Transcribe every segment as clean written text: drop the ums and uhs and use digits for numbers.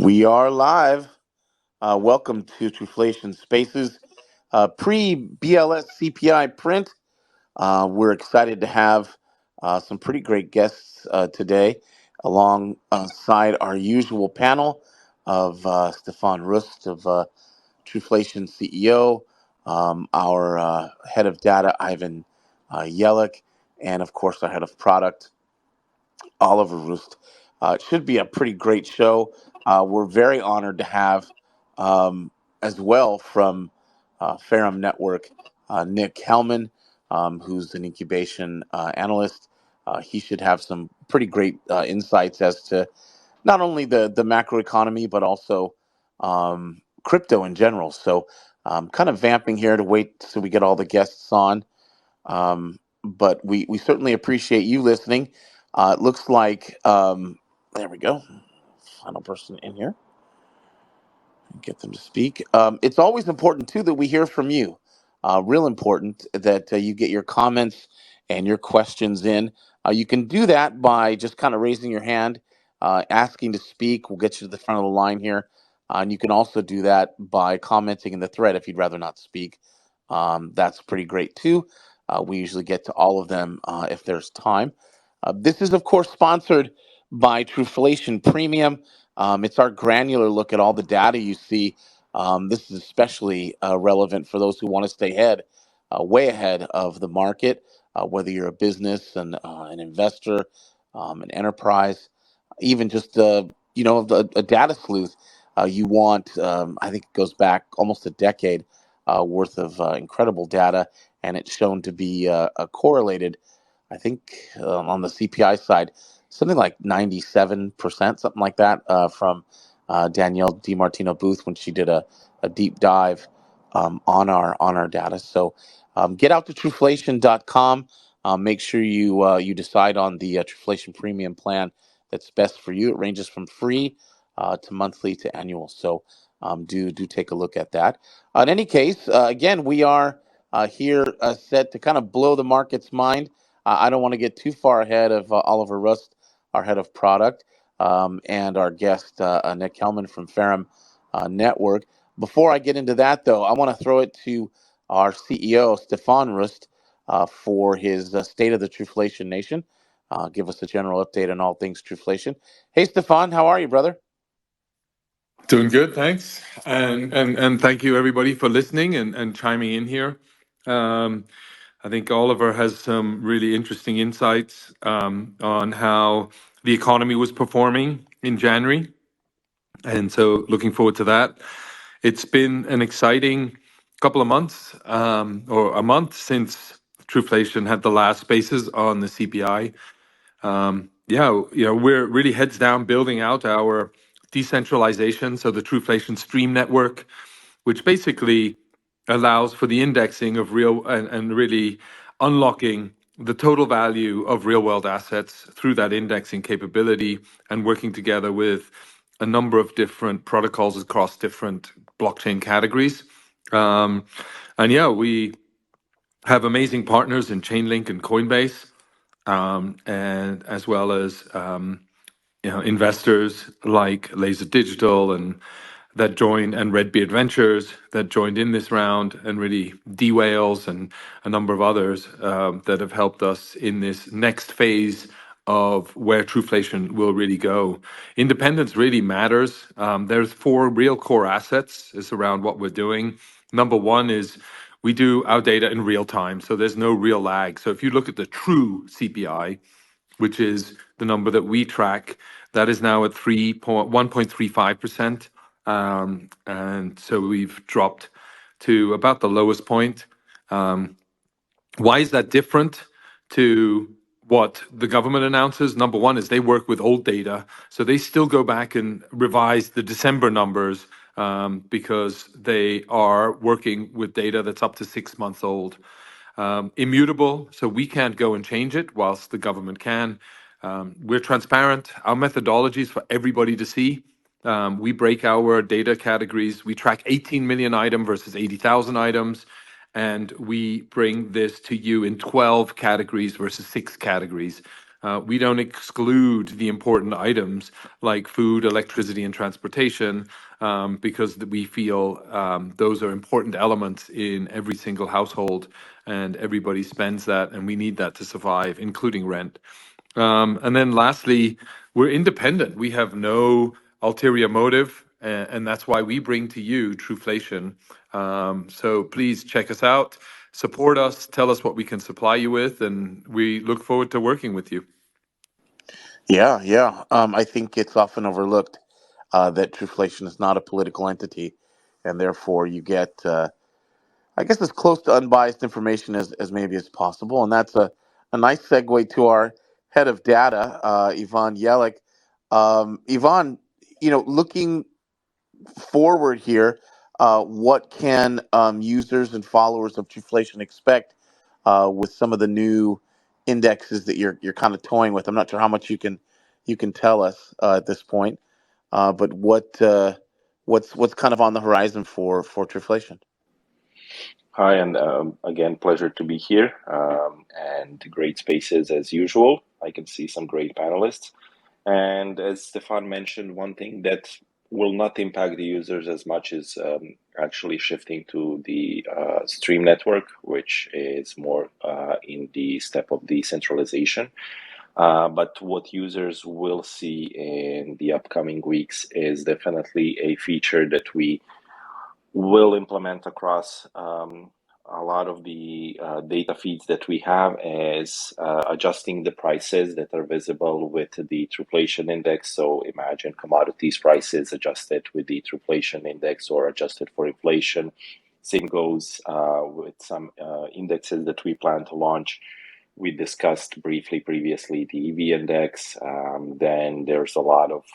We are live. Welcome to Truflation Spaces, pre BLS CPI print. We're excited to have some pretty great guests today, alongside our usual panel of Stefan Rust of Truflation CEO, our head of data, Ivan Yelich, and of course, our head of product, Oliver Roost. It should be a pretty great show. We're very honored to have, as well, from Ferrum Network, Nick Hellmann, who's an incubation analyst. He should have some pretty great insights as to not only the macroeconomy, but also crypto in general. So, kind of vamping here to wait so we get all the guests on. But we certainly appreciate you listening. It looks like, there we go. Final person in here. Get them to speak. It's always important, too, that we hear from you. Real important that you get your comments and your questions in. You can do that by just kind of raising your hand, asking to speak. We'll get you to the front of the line here. And you can also do that by commenting in the thread if you'd rather not speak. That's pretty great, too. We usually get to all of them if there's time. This is, of course, sponsored by Truflation Premium. It's our granular look at all the data you see. This is especially relevant for those who want to stay way ahead of the market, whether you're a business, an investor, an enterprise, even just a data sleuth. You want, I think it goes back almost a decade worth of incredible data, and it's shown to be correlated. I think on the CPI side, something like 97%, something like that, from Danielle DiMartino Booth when she did a deep dive on our data. So get out to Truflation.com. Make sure you decide on the Truflation Premium plan that's best for you. It ranges from free to monthly to annual. So do take a look at that. In any case, again, we are here set to kind of blow the market's mind. I don't want to get too far ahead of Oliver Rust, our head of product, and our guest, Nick Hellmann from Ferrum Network. Before I get into that, though, I want to throw it to our CEO, Stefan Rust, for his State of the Truflation Nation. Give us a general update on all things Truflation. Hey, Stefan, how are you, brother? Doing good, thanks. And thank you everybody for listening and chiming in here. Um, I think Oliver has some really interesting insights on how the economy was performing in January. And so looking forward to that. It's been an exciting couple of months, or a month since Truflation had the last spaces on the CPI. Yeah, we're really heads down building out our decentralization, so the Truflation Stream Network, which basically allows for the indexing of real and really unlocking the total value of real world assets through that indexing capability and working together with a number of different protocols across different blockchain categories. Um, and yeah, we have amazing partners in Chainlink and Coinbase, and as well as investors like Laser Digital and that joined, and Redbeard Ventures that joined in this round, and really D Wales and a number of others that have helped us in this next phase of where Truflation will really go. Independence really matters. There's four real core assets is around what we're doing. Number one is we do our data in real time, so there's no real lag. So if you look at the true CPI, which is the number that we track, that is now at 1.35%. And so we've dropped to about the lowest point. Why is that different to what the government announces? Number one is they work with old data. So they still go back and revise the December numbers because they are working with data that's up to 6 months old. Immutable, so we can't go and change it whilst the government can. We're transparent. Our methodology is for everybody to see. We break our data categories. We track 18 million items versus 80,000 items. And we bring this to you in 12 categories versus 6 categories. We don't exclude the important items like food, electricity, and transportation because we feel those are important elements in every single household, and everybody spends that, and we need that to survive, including rent. And then lastly, we're independent. We have no ulterior motive, and that's why we bring to you Truflation. So please check us out, support us, tell us what we can supply you with, and we look forward to working with you. Yeah, yeah. I think it's often overlooked that Truflation is not a political entity, and therefore you get, I guess, as close to unbiased information as maybe as possible. And that's a nice segue to our head of data, Ivan Yelik. Ivan, looking forward here, what can users and followers of Truflation expect with some of the new indexes that you're kind of toying with? I'm not sure how much you can tell us at this point, but what's kind of on the horizon for Truflation? Hi, and again, pleasure to be here. And great spaces as usual. I can see some great panelists. And as Stefan mentioned, one thing that will not impact the users as much is actually shifting to the Stream network, which is more in the step of decentralization. But what users will see in the upcoming weeks is definitely a feature that we will implement across a lot of the data feeds that we have is adjusting the prices that are visible with the Truflation index. So imagine commodities prices adjusted with the Truflation index or adjusted for inflation. Same goes with some indexes that we plan to launch. We discussed briefly previously the EV index. Then there's a lot of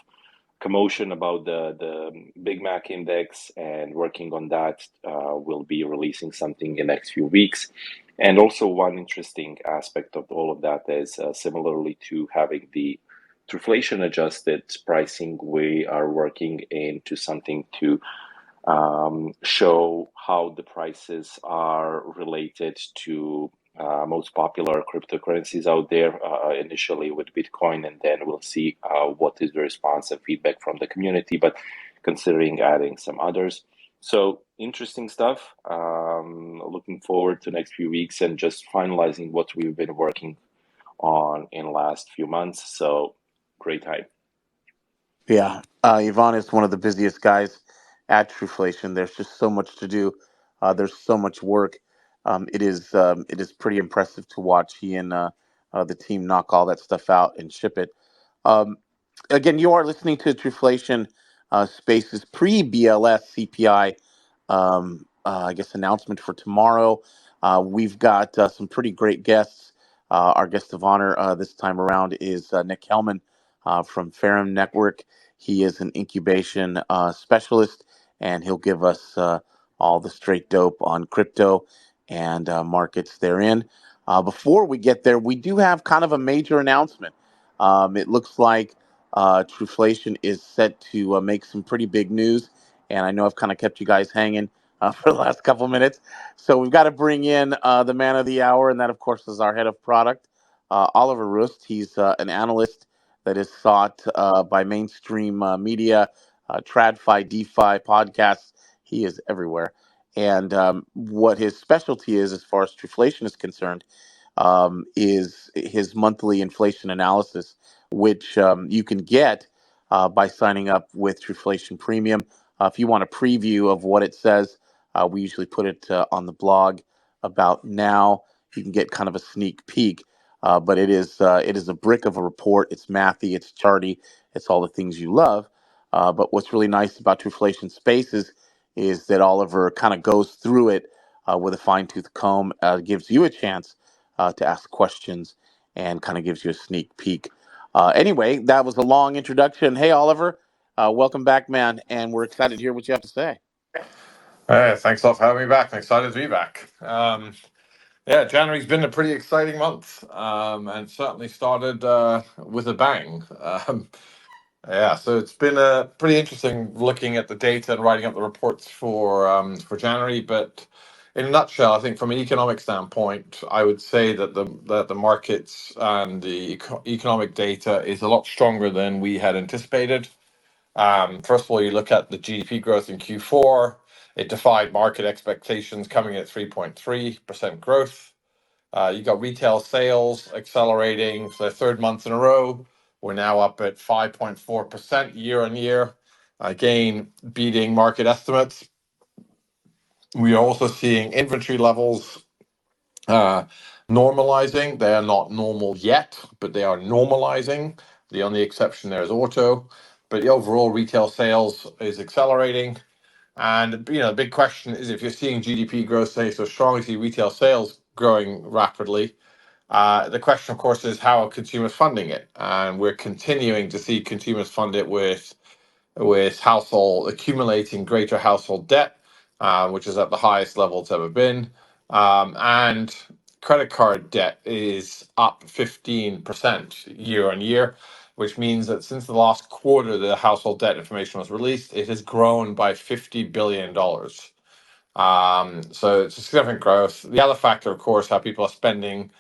commotion about the Big Mac index, and working on that. We'll be releasing something in the next few weeks. And also, one interesting aspect of all of that is similarly to having the Truflation adjusted pricing, we are working into something to show how the prices are related to most popular cryptocurrencies out there, initially with Bitcoin, and then we'll see what is the response and feedback from the community, but considering adding some others. So interesting stuff. Looking forward to next few weeks and just finalizing what we've been working on in last few months. So great time. Yeah, Ivan is one of the busiest guys at Truflation. There's just so much to do. There's so much work. It is pretty impressive to watch he and the team knock all that stuff out and ship it. Um, Again, you are listening to Truflation Spaces pre BLS CPI. I guess announcement for tomorrow. We've got some pretty great guests. Our guest of honor this time around is Nick Hellmann from Ferrum Network. He is an incubation specialist, and he'll give us all the straight dope on crypto and markets therein. Before we get there, we do have kind of a major announcement. It looks like Truflation is set to make some pretty big news, and I know I've kind of kept you guys hanging for the last couple minutes. So we've got to bring in the man of the hour, and that, of course, is our head of product, Oliver Rust. He's an analyst that is sought by mainstream media, TradFi, DeFi podcasts. He is everywhere. And what his specialty is, as far as Truflation is concerned, is his monthly inflation analysis, which you can get by signing up with Truflation Premium. If you want a preview of what it says, we usually put it on the blog about now. You can get kind of a sneak peek, but it is a brick of a report. It's mathy, it's charty, it's all the things you love. But what's really nice about Truflation Spaces is that Oliver kind of goes through it with a fine tooth comb, gives you a chance to ask questions, and kind of gives you a sneak peek. Anyway, that was a long introduction. Hey, Oliver, welcome back, man, and we're excited to hear what you have to say. Hey, thanks a lot for having me back. I'm excited to be back. Yeah, January's been a pretty exciting month, and certainly started with a bang. Yeah, so it's been pretty interesting looking at the data and writing up the reports for January. But in a nutshell, I think from an economic standpoint, I would say that the markets and the economic data is a lot stronger than we had anticipated. First of all, you look at the GDP growth in Q4, it defied market expectations, coming at 3.3% growth. You got retail sales accelerating for the third month in a row. We're now up at 5.4% year on year, again, beating market estimates. We are also seeing inventory levels uh, normalizing. They are not normal yet, but they are normalizing. The only exception there is auto. But the overall retail sales is accelerating. And the big question is, if you're seeing GDP growth stay so strong, you see retail sales growing rapidly. The question, of course, is how are consumers funding it? And we're continuing to see consumers fund it with household accumulating greater household debt, which is at the highest level it's ever been. And credit card debt is up 15% year on year, which means that since the last quarter the household debt information was released, it has grown by $50 billion. So it's a significant growth. The other factor, of course, how people are spending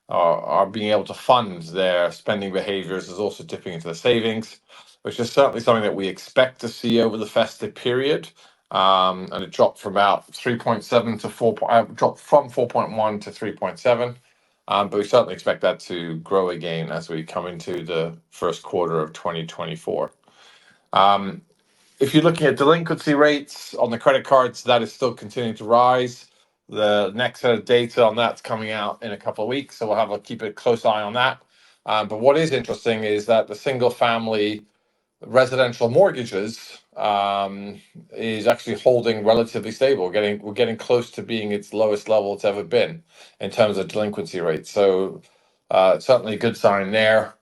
or are being able to fund their spending behaviors is also dipping into the savings, which is certainly something that we expect to see over the festive period. And it dropped from about 3.7 to 4. Dropped from 4.1 to 3.7. But we certainly expect that to grow again as we come into the first quarter of 2024. If you're looking at delinquency rates on the credit cards, that is still continuing to rise. The next set of data on that's coming out in a couple of weeks, so we'll keep a close eye on that. But what is interesting is that the single family residential mortgages is actually holding relatively stable. We're getting close to being its lowest level it's ever been in terms of delinquency rates. So certainly a good sign there.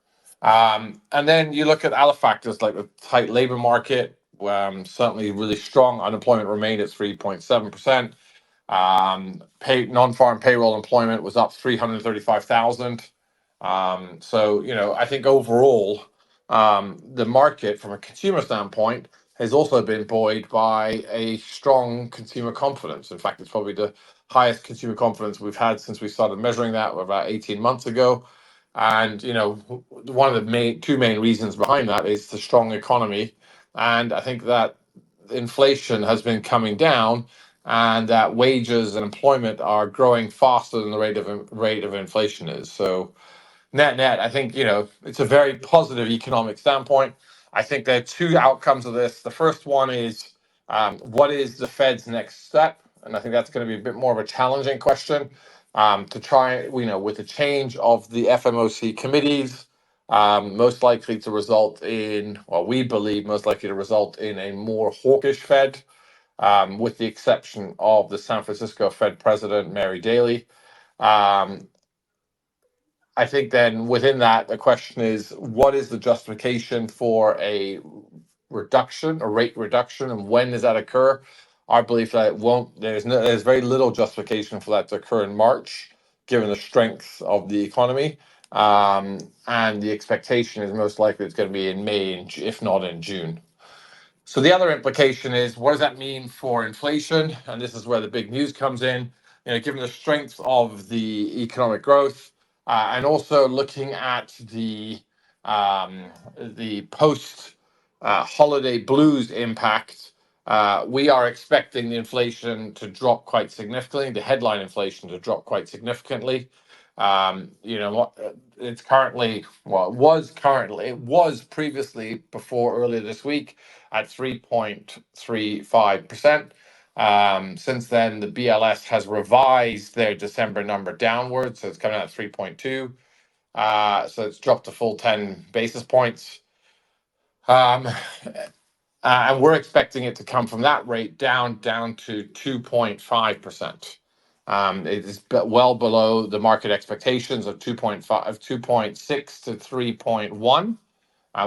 And then you look at other factors like the tight labor market, certainly really strong. Unemployment remained at 3.7%. Non-farm payroll employment was up 335,000. So, I think overall, the market from a consumer standpoint has also been buoyed by a strong consumer confidence. In fact, it's probably the highest consumer confidence we've had since we started measuring that about 18 months ago. And, one of the two main reasons behind that is the strong economy. And I think that inflation has been coming down and that wages and employment are growing faster than the rate of inflation is. So net, I think, it's a very positive economic standpoint. I think there are two outcomes of this. The first one is what is the Fed's next step? And I think that's going to be a bit more of a challenging question to try, with the change of the FMOC committees, most likely to result in, well, we believe most likely to result in a more hawkish Fed, with the exception of the San Francisco Fed President, Mary Daly. I think then within that, the question is, what is the justification for a rate reduction, and when does that occur? Our belief that it won't, there's very little justification for that to occur in March, given the strength of the economy. And the expectation is most likely it's going to be in May, if not in June. So the other implication is, what does that mean for inflation? And this is where the big news comes in. Given the strength of the economic growth, and also looking at the post holiday blues impact, we are expecting the inflation to drop quite significantly, the headline inflation to drop quite significantly. It's currently, well, it was previously, before earlier this week, at 3.35%. Since then, the BLS has revised their December number downwards, so it's coming out at 3.2. So it's dropped a full 10 basis points. And we're expecting it to come from that rate down to 2.5%. It is well below the market expectations of 2.6 to 3.1,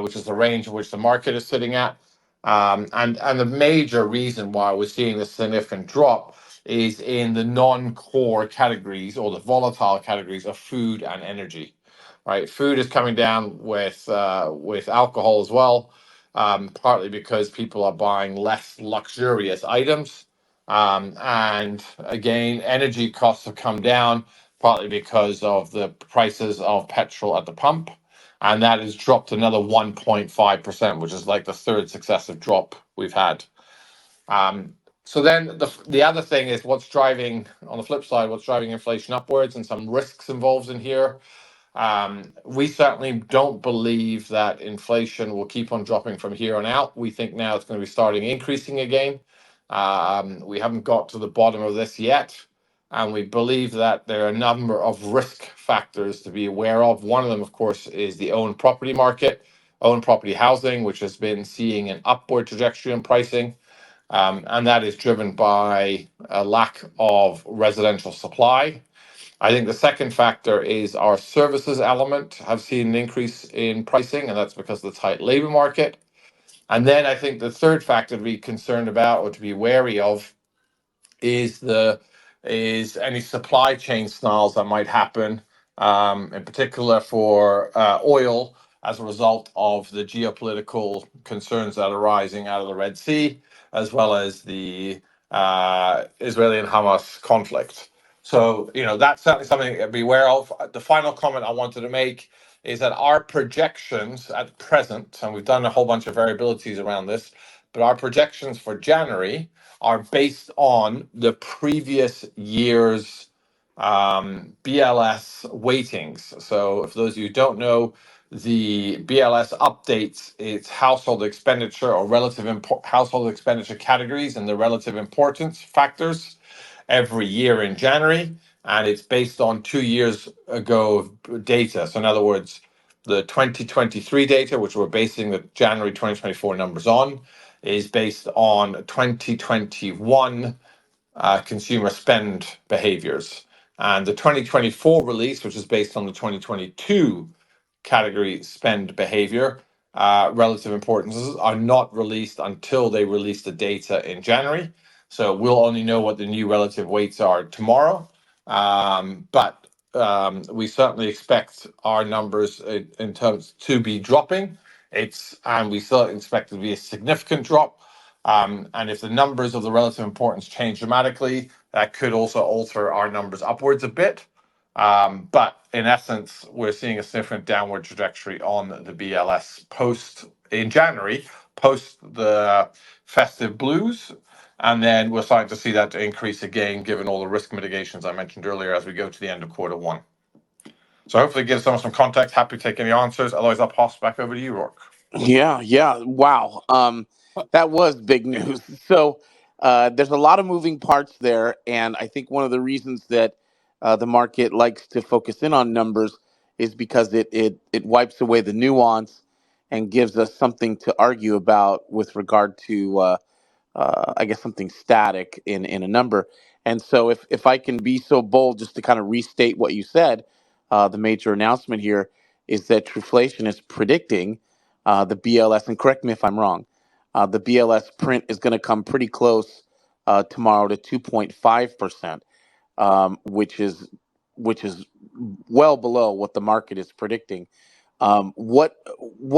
which is the range in which the market is sitting at. And the major reason why we're seeing this significant drop is in the non-core categories, or the volatile categories of food and energy. Right, food is coming down with alcohol as well, partly because people are buying less luxurious items. And again, energy costs have come down partly because of the prices of petrol at the pump. And that has dropped another 1.5%, which is like the third successive drop we've had. Um, so then the other thing is what's driving, on the flip side, what's driving inflation upwards and some risks involved in here. We certainly don't believe that inflation will keep on dropping from here on out. We think now it's going to be starting increasing again. We haven't got to the bottom of this yet. And we believe that there are a number of risk factors to be aware of. One of them, of course, is the owned property market, owned property housing, which has been seeing an upward trajectory in pricing. And that is driven by a lack of residential supply. I think the second factor is our services element have seen an increase in pricing, and that's because of the tight labor market. And then I think the third factor to be concerned about or to be wary of is any supply chain snarls that might happen, in particular for oil as a result of the geopolitical concerns that are rising out of the Red Sea, as well as the Israeli and Hamas conflict. So, that's certainly something to be aware of. The final comment I wanted to make is that our projections at present, and we've done a whole bunch of variabilities around this, but our projections for January are based on the previous year's BLS weightings. So, for those of you who don't know, the BLS updates its household expenditure or household expenditure categories and the relative importance factors every year in January. And it's based on 2 years ago data. So, in other words, the 2023 data, which we're basing the January 2024 numbers on, is based on 2021 consumer spend behaviors. And the 2024 release, which is based on the 2022 category spend behavior, relative importances are not released until they release the data in January. So we'll only know what the new relative weights are tomorrow. But we certainly expect our numbers in terms to be dropping. And we still expect it to be a significant drop. And if the numbers of the relative importance change dramatically, that could also alter our numbers upwards a bit. But in essence, we're seeing a significant downward trajectory on the BLS in January, post the festive blues. And then we're starting to see that to increase again, given all the risk mitigations I mentioned earlier as we go to the end of quarter one. So hopefully it gives someone some context. Happy to take any answers. Otherwise, I'll pass back over to you, Rourke. Yeah, yeah. Wow. That was big news. So there's a lot of moving parts there, and I think one of the reasons that the market likes to focus in on numbers is because it wipes away the nuance and gives us something to argue about with regard to I guess something static in a number. And so if I can be so bold just to kind of restate what you said, the major announcement here is that Truflation is predicting the BLS, and correct me if I'm wrong, the BLS print is going to come pretty close tomorrow to 2.5%, which is well below what the market is predicting. What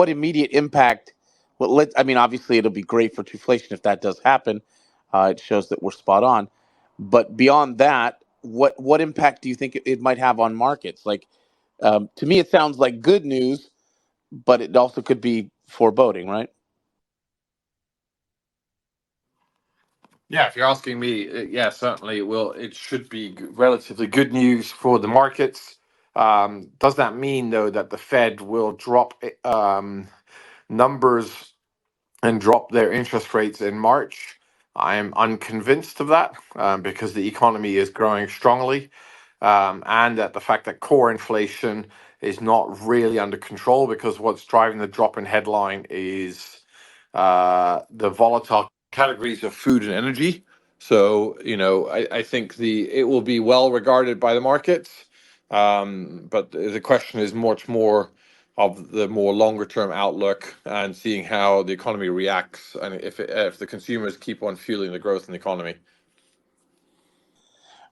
immediate impact? Well, I mean, obviously, it'll be great for Truflation if that does happen. It shows that we're spot on. But beyond that, what impact do you think it might have on markets? Like, to me, it sounds like good news, but it also could be foreboding, right? Yeah, if you're asking me, yeah, certainly it will. It should be relatively good news for the markets. Does that mean, though, that the Fed will drop numbers and drop their interest rates in March? I am unconvinced of that because the economy is growing strongly, and that the fact that core inflation is not really under control because what's driving the drop in headline is the volatile categories of food and energy. So, I think it will be well regarded by the markets. But the question is much more of the more longer term outlook and seeing how the economy reacts and if the consumers keep on fueling the growth in the economy.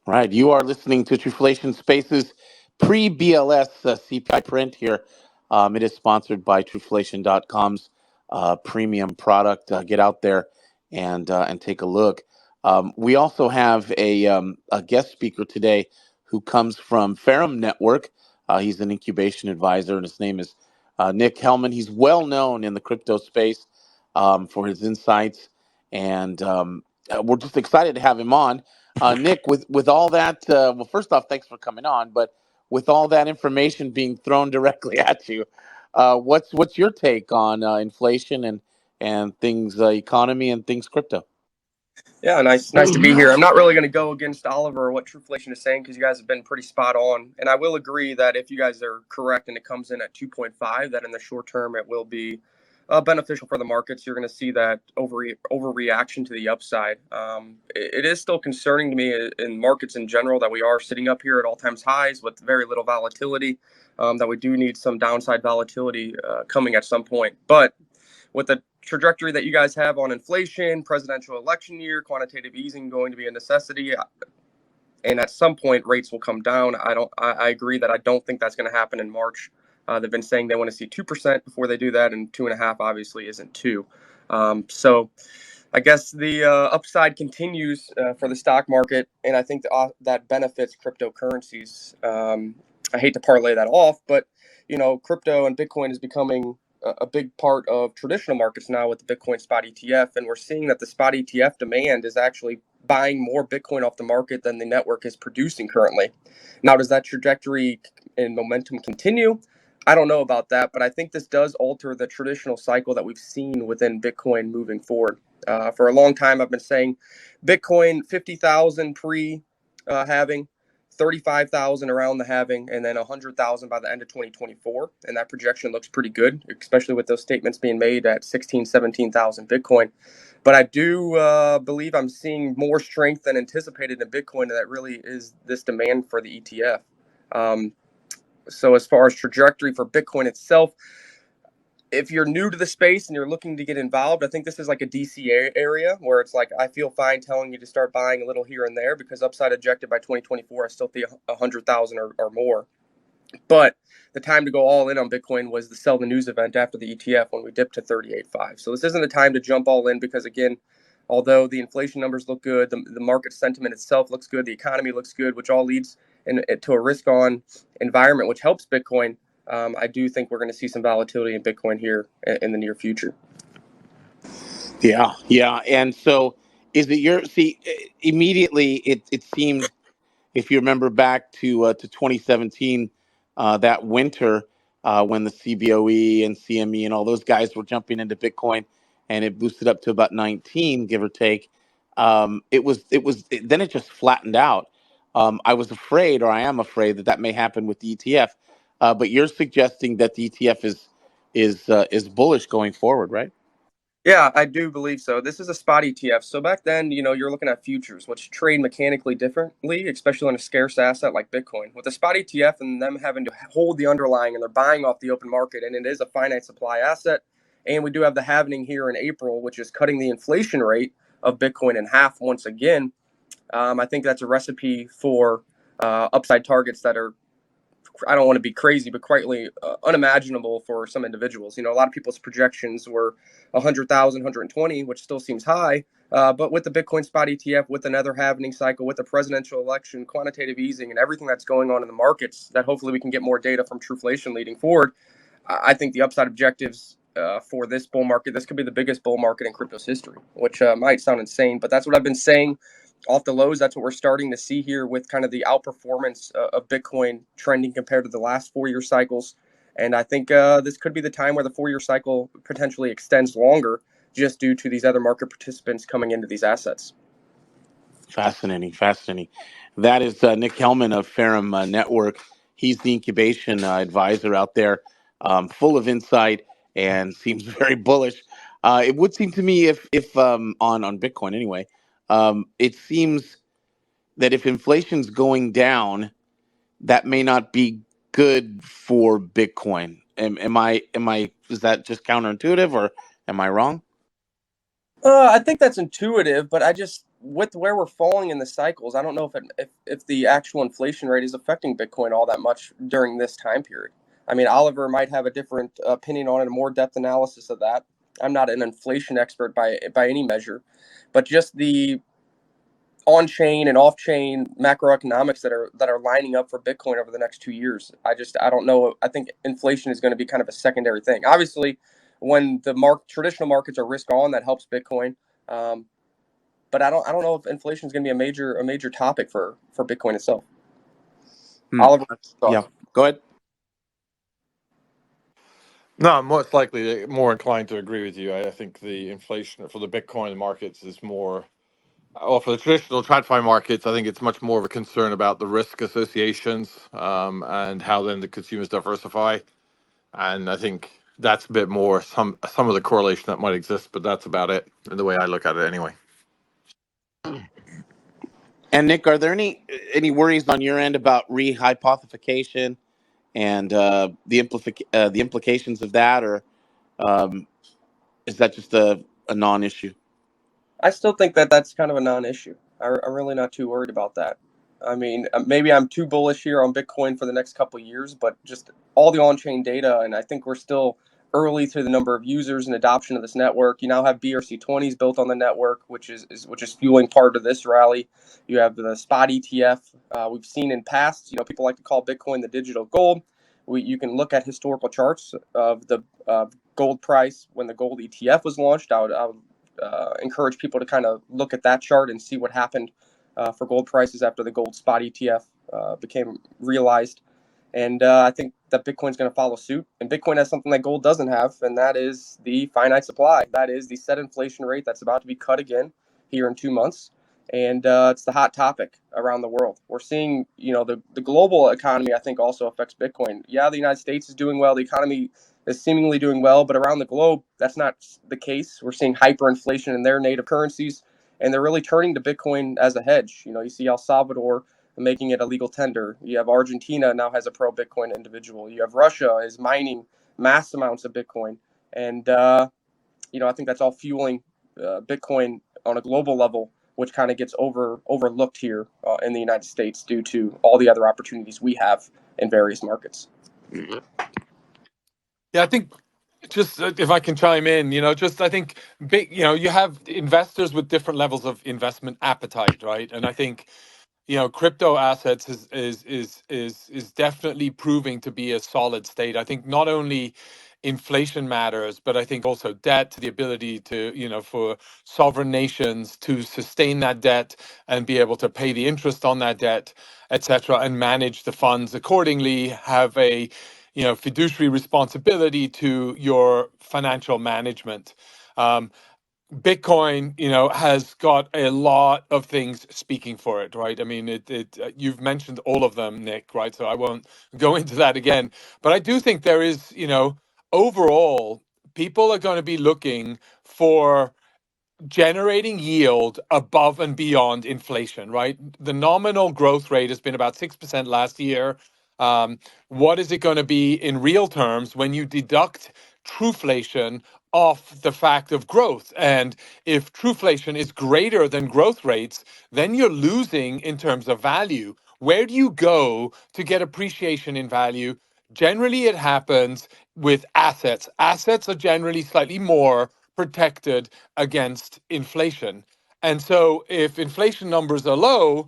Right. You are listening to Truflation Spaces pre-BLS CPI print here. It is sponsored by Truflation.com's premium product. Get out there and take a look. We also have a guest speaker today who comes from Ferrum Network. He's an incubation advisor, and his name is Nick Hellmann. He's well known in the crypto space for his insights, and we're just excited to have him on. Nick, with all that, well, first off, thanks for coming on. But with all that information being thrown directly at you, what's your take on inflation and things, economy and things crypto? Yeah, nice to be here. I'm not really going to go against Oliver or what Truflation is saying because you guys have been pretty spot on. And I will agree that if you guys are correct and it comes in at 2.5, that in the short term it will be beneficial for the markets. You're going to see that overreaction to the upside. It is still concerning to me in markets in general that we are sitting up here at all-time highs with very little volatility, that we do need some downside volatility coming at some point. But with the trajectory that you guys have on inflation, presidential election year, quantitative easing going to be a necessity, and at some point rates will come down. I agree that I don't think that's going to happen in March. They've been saying they want to see 2% before they do that, and 2.5 obviously isn't 2. So I guess the upside continues for the stock market, and I think that benefits cryptocurrencies. I hate to parlay that off, but crypto and Bitcoin is becoming a big part of traditional markets now with the Bitcoin spot ETF, and we're seeing that the spot ETF demand is actually buying more Bitcoin off the market than the network is producing currently. Now, does that trajectory and momentum continue? I don't know about that, but I think this does alter the traditional cycle that we've seen within Bitcoin moving forward. For a long time, I've been saying Bitcoin 50,000 pre halving, 35,000 around the halving, and then 100,000 by the end of 2024. And that projection looks pretty good, especially with those statements being made at 16, 17,000 Bitcoin. But I do believe I'm seeing more strength than anticipated in Bitcoin, and that really is this demand for the ETF. So as far as trajectory for Bitcoin itself, if you're new to the space and you're looking to get involved, I think this is like a DC area where it's like I feel fine telling you to start buying a little here and there because upside objective by 2024, I still see 100,000 or more. But the time to go all in on Bitcoin was the sell the news event after the ETF when we dipped to 38.5. So this isn't the time to jump all in because, again, although the inflation numbers look good, the market sentiment itself looks good, the economy looks good, which all leads to a risk-on environment, which helps Bitcoin. I do think we're going to see some volatility in Bitcoin here in the near future. Yeah. And so is it immediately it seemed, if you remember back to 2017, that winter, when the CBOE and CME and all those guys were jumping into Bitcoin, and it boosted up to about 19, give or take. Then it just flattened out. I was afraid, or I am afraid, that may happen with the ETF. But you're suggesting that the ETF is bullish going forward, right? Yeah, I do believe so. This is a spot ETF. So back then, you're looking at futures, which trade mechanically differently, especially on a scarce asset like Bitcoin. With a spot ETF and them having to hold the underlying and they're buying off the open market, and it is a finite supply asset. And we do have the halving here in April, which is cutting the inflation rate of Bitcoin in half once again. I think that's a recipe for upside targets that are, I don't want to be crazy, but quite unimaginable for some individuals. A lot of people's projections were 100,000, 120, which still seems high. But with the Bitcoin spot ETF, with another halving cycle, with the presidential election, quantitative easing, and everything that's going on in the markets, that hopefully we can get more data from Truflation leading forward. I think the upside objectives for this bull market, this could be the biggest bull market in crypto's history, which might sound insane, but that's what I've been saying off the lows. That's what we're starting to see here with kind of the outperformance of Bitcoin trending compared to the last 4-year cycles. And I think this could be the time where the 4-year cycle potentially extends longer just due to these other market participants coming into these assets. Fascinating. That is Nick Hellman of Ferrum Network. He's the incubation advisor out there, full of insight and seems very bullish. It would seem to me, if on Bitcoin anyway, it seems that if inflation's going down, that may not be good for Bitcoin. Am I is that just counterintuitive, or am I wrong? I think that's intuitive, but I just, with where we're falling in the cycles, I don't know if the actual inflation rate is affecting Bitcoin all that much during this time period. I mean, Oliver might have a different opinion on it, a more depth analysis of that. I'm not an inflation expert by any measure, but just the on-chain and off-chain macroeconomics that are lining up for Bitcoin over the next 2 years. I don't know. I think inflation is going to be kind of a secondary thing. Obviously, when the traditional markets are risk on, that helps Bitcoin. But I don't know if inflation is going to be a major topic for Bitcoin itself. Oliver, Yeah, go ahead. No, I'm most likely more inclined to agree with you. I think the inflation for the Bitcoin markets is more, well, for the traditional TradFi markets, I think it's much more of a concern about the risk associations, and how then the consumers diversify. And I think that's a bit more some of the correlation that might exist, but that's about it in the way I look at it anyway. And Nick, are there any worries on your end about rehypothecation and the implications of that, or um, is that just a non-issue? I still think that that's kind of a non-issue. I'm really not too worried about that. I mean, maybe I'm too bullish here on Bitcoin for the next couple of years, but just all the on-chain data, and I think we're still early through the number of users and adoption of this network. You now have BRC20s built on the network, which is fueling part of this rally. You have the spot ETF. We've seen in past, people like to call Bitcoin the digital gold. You can look at historical charts of the gold price when the gold ETF was launched. I would encourage people to kind of look at that chart and see what happened for gold prices after the gold spot ETF became realized. And I think that Bitcoin's going to follow suit. And Bitcoin has something that gold doesn't have, and that is the finite supply. That is the set inflation rate that's about to be cut again here in 2 months. And it's the hot topic around the world. We're seeing, the global economy, I think, also affects Bitcoin. Yeah, the United States is doing well. The economy is seemingly doing well, but around the globe, that's not the case. We're seeing hyperinflation in their native currencies, and they're really turning to Bitcoin as a hedge. You see El Salvador making it a legal tender. You have Argentina now has a pro Bitcoin individual. You have Russia is mining mass amounts of Bitcoin, and I think that's all fueling Bitcoin on a global level, which kind of gets overlooked here in the United States due to all the other opportunities we have in various markets. Yeah, I think just if I can chime in, just I think big, you have investors with different levels of investment appetite, right? And I think crypto assets is definitely proving to be a solid state. I think not only inflation matters, but I think also debt, the ability to, for sovereign nations to sustain that debt and be able to pay the interest on that debt, etc., and manage the funds accordingly, have a fiduciary responsibility to your financial management. Bitcoin, has got a lot of things speaking for it, right? I mean, you've mentioned all of them, Nick, right? So I won't go into that again. But I do think there is, overall, people are going to be looking for generating yield above and beyond inflation, right? The nominal growth rate has been about 6% last year. What is it going to be in real terms when you deduct truflation off the fact of growth? And if truflation is greater than growth rates, then you're losing in terms of value. Where do you go to get appreciation in value? Generally, it happens with assets. Assets are generally slightly more protected against inflation. And so if inflation numbers are low,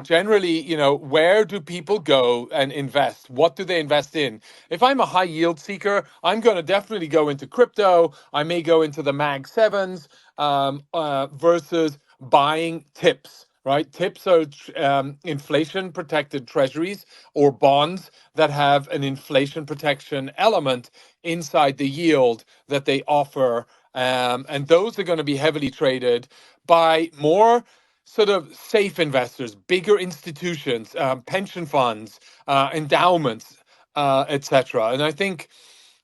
generally, where do people go and invest? What do they invest in? If I'm a high yield seeker, I'm going to definitely go into crypto. I may go into the Mag 7s versus buying tips. Right? Tips are inflation protected treasuries or bonds that have an inflation protection element inside the yield that they offer. And those are going to be heavily traded by more sort of safe investors, bigger institutions, pension funds, endowments, etc. And I think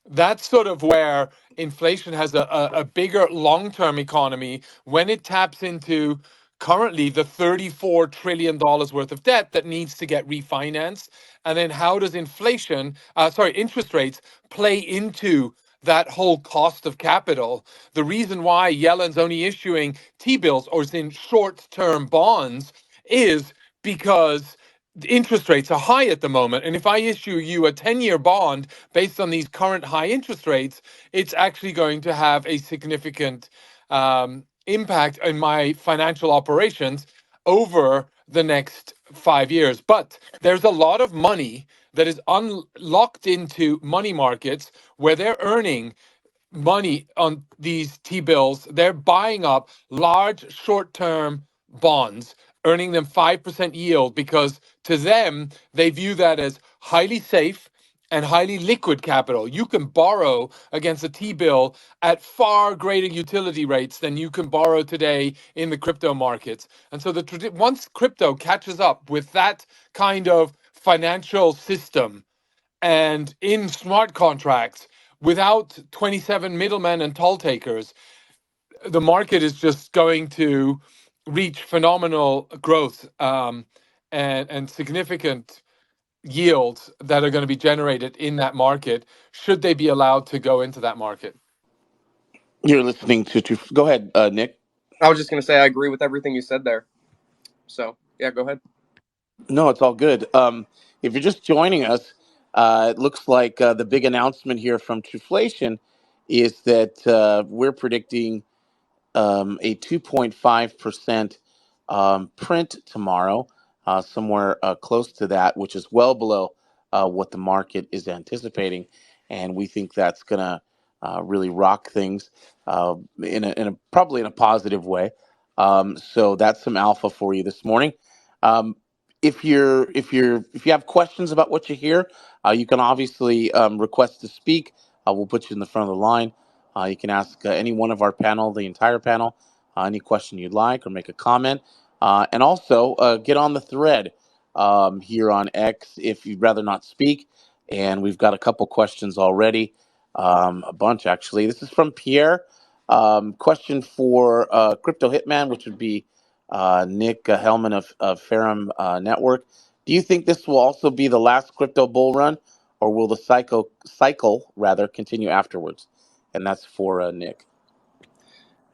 that's sort of where inflation has a bigger long-term economy when it taps into currently the $34 trillion worth of debt that needs to get refinanced. And then how does interest rates play into that whole cost of capital? The reason why Yellen's only issuing T-bills or is in short-term bonds is because the interest rates are high at the moment. And if I issue you a 10-year bond based on these current high interest rates, it's actually going to have a significant impact in my financial operations. over the next 5 years. But there's a lot of money that is unlocked into money markets where they're earning money on these T bills. They're buying up large short term bonds, earning them 5% yield because to them, they view that as highly safe and highly liquid capital. You can borrow against a T bill at far greater utility rates than you can borrow today in the crypto markets. And so once crypto catches up with that kind of financial system, and in smart contracts without 27 middlemen and toll takers, the market is just going to reach phenomenal growth, and significant yields that are going to be generated in that market should they be allowed to go into that market. You're listening to Go ahead, Nick. I was just going to say I agree with everything you said there. So yeah, go ahead. No, it's all good. If you're just joining us, it looks like the big announcement here from Truflation is that we're predicting a 2.5% print tomorrow, somewhere close to that, which is well below what the market is anticipating. And we think that's going to really rock things probably in a positive way. So that's some alpha for you this morning. Um, if you have questions about what you hear, you can obviously request to speak. We'll put you in the front of the line. You can ask any one of our panel, the entire panel, any question you'd like or make a comment. And also get on the thread here on X if you'd rather not speak. And we've got a couple questions already, a bunch actually. This is from Pierre. Question for Crypto Hitman, which would be Nick Hellmann of Ferrum Network. Do you think this will also be the last crypto bull run, or will the cycle rather continue afterwards? And that's for Nick.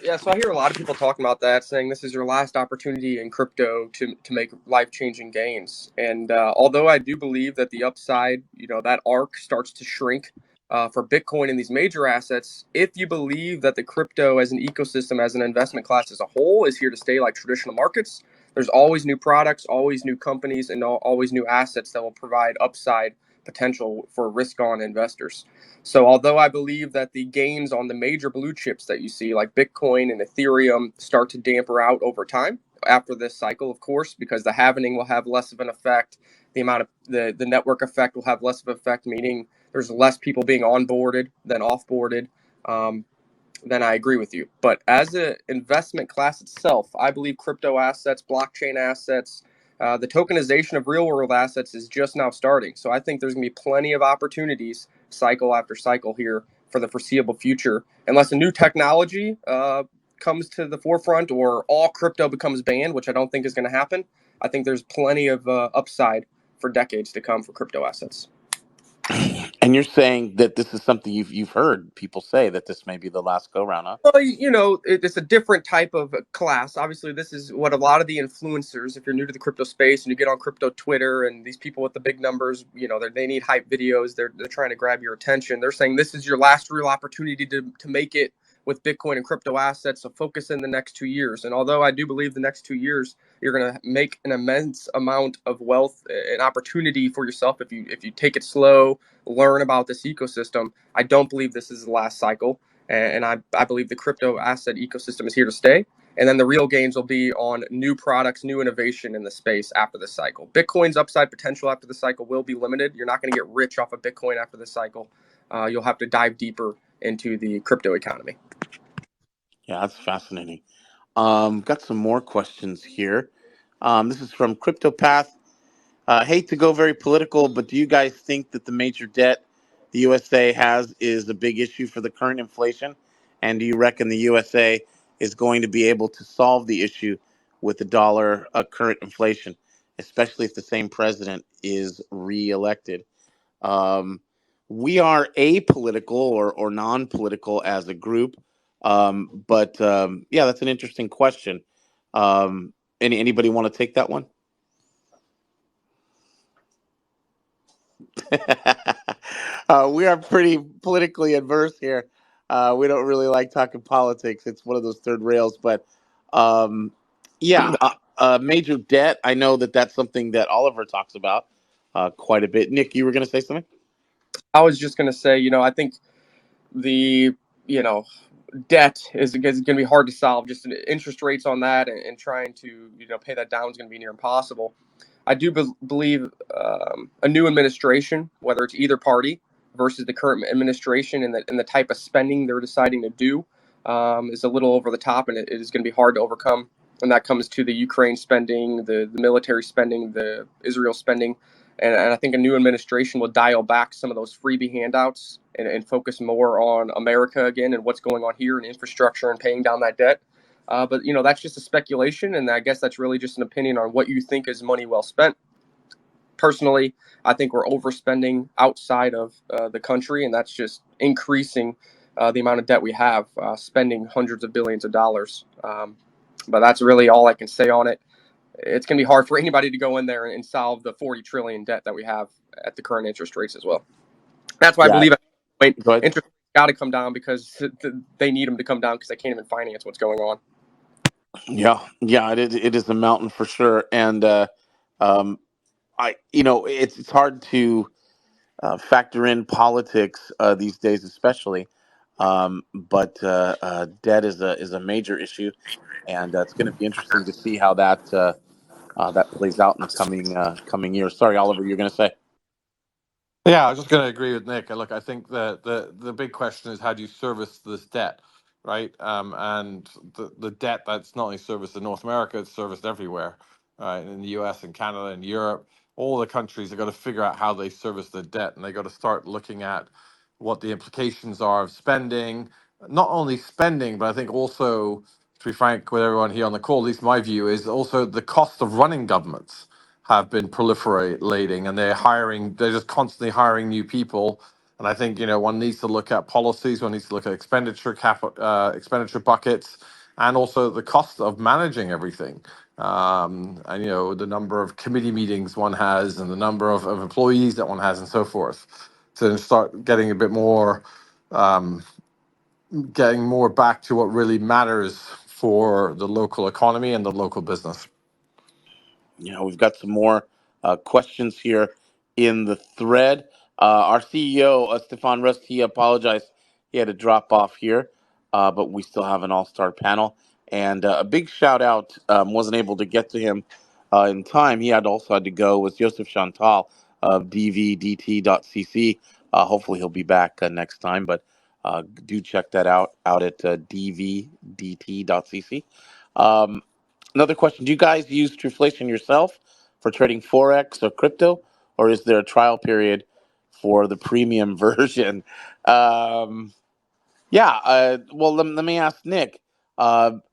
Yeah, so I hear a lot of people talking about that, saying this is your last opportunity in crypto to make life changing gains. And although I do believe that the upside, that arc starts to shrink for Bitcoin and these major assets, if you believe that the crypto as an ecosystem, as an investment class as a whole, is here to stay like traditional markets, there's always new products, always new companies, and always new assets that will provide upside potential for risk on investors. So although I believe that the gains on the major blue chips that you see, like Bitcoin and Ethereum, start to damper out over time after this cycle, of course, because the halvening will have less of an effect. The amount of the network effect will have less of an effect, meaning there's less people being onboarded than offboarded. Then I agree with you. But as an investment class itself, I believe crypto assets, blockchain assets, the tokenization of real world assets is just now starting. So I think there's going to be plenty of opportunities cycle after cycle here for the foreseeable future, unless a new technology comes to the forefront or all crypto becomes banned, which I don't think is going to happen. I think there's plenty of upside for decades to come for crypto assets. And you're saying that this is something you've heard people say that this may be the last go round, huh? Well, it's a different type of class. Obviously, this is what a lot of the influencers, if you're new to the crypto space and you get on crypto Twitter and these people with the big numbers, they need hype videos. They're trying to grab your attention. They're saying this is your last real opportunity to make it with Bitcoin and crypto assets. So focus in the next 2 years. And although I do believe the next 2 years, you're going to make an immense amount of wealth and opportunity for yourself if you take it slow, learn about this ecosystem. I don't believe this is the last cycle. And I believe the crypto asset ecosystem is here to stay. And then the real gains will be on new products, new innovation in the space after this cycle. Bitcoin's upside potential after the cycle will be limited. You're not going to get rich off of Bitcoin after this cycle. You'll have to dive deeper into the crypto economy. Yeah, that's fascinating. Got some more questions here. This is from CryptoPath. Hate to go very political, but do you guys think that the major debt the USA has is a big issue for the current inflation? And do you reckon the USA is going to be able to solve the issue with the dollar current inflation, especially if the same president is reelected? Um, we are apolitical or non-political as a group, but yeah, that's an interesting question. Anybody want to take that one? We are pretty politically adverse here. We don't really like talking politics. It's one of those third rails, but um, yeah. major debt. I know that that's something that Oliver talks about quite a bit. Nick, you were going to say something? I was just going to say, I think the, you know, debt is going to be hard to solve. Just interest rates on that and trying to, pay that down is going to be near impossible. I do believe a new administration, whether it's either party versus the current administration, and the type of spending they're deciding to do, is a little over the top, and it is going to be hard to overcome. And that comes to the Ukraine spending, the military spending, the Israel spending. And I think a new administration will dial back some of those freebie handouts and focus more on America again and what's going on here and infrastructure and paying down that debt. But that's just a speculation, and I guess that's really just an opinion on what you think is money well spent. Personally, I think we're overspending outside of the country, and that's just increasing the amount of debt we have, spending hundreds of billions of dollars. But that's really all I can say on it. It's going to be hard for anybody to go in there and solve the 40 trillion debt that we have at the current interest rates as well. That's why I Yeah, believe go ahead. interest rates got to come down because they need them to come down because they can't even finance what's going on. Yeah, yeah, it is a mountain for sure, and um, it's hard to factor in politics these days, especially. But debt is a major issue, and it's going to be interesting to see how that plays out in the coming years. Sorry, Oliver, you're going to say? Yeah, I was just going to agree with Nick. Look, I think the big question is how do you service this debt, right? And the debt that's not only serviced in North America, it's serviced everywhere, right? In the U.S. and Canada and Europe, all the countries have got to figure out how they service the debt, and they got to start looking at what the implications are of spending, not only spending, but I think also, to be frank with everyone here on the call, at least my view is also the cost of running governments have been proliferating, and they're just constantly hiring new people. And I think, one needs to look at policies, one needs to look at expenditure buckets, and also the cost of managing everything. And, the number of committee meetings one has and the number of employees that one has and so forth, to start getting a bit more, um, getting more back to what really matters for the local economy and the local business. We've got some more questions here in the thread. Our CEO, Stefan Rust, he apologized. He had to drop off here, but we still have an all-star panel. And a big shout out, wasn't able to get to him in time. He also had to go, with Joseph Chantal of dvdt.cc. Hopefully he'll be back next time, but do check that out at dvdt.cc. Another question: do you guys use Truflation yourself for trading forex or crypto, or is there a trial period for the premium version? Um, yeah. Well, let me ask Nick. How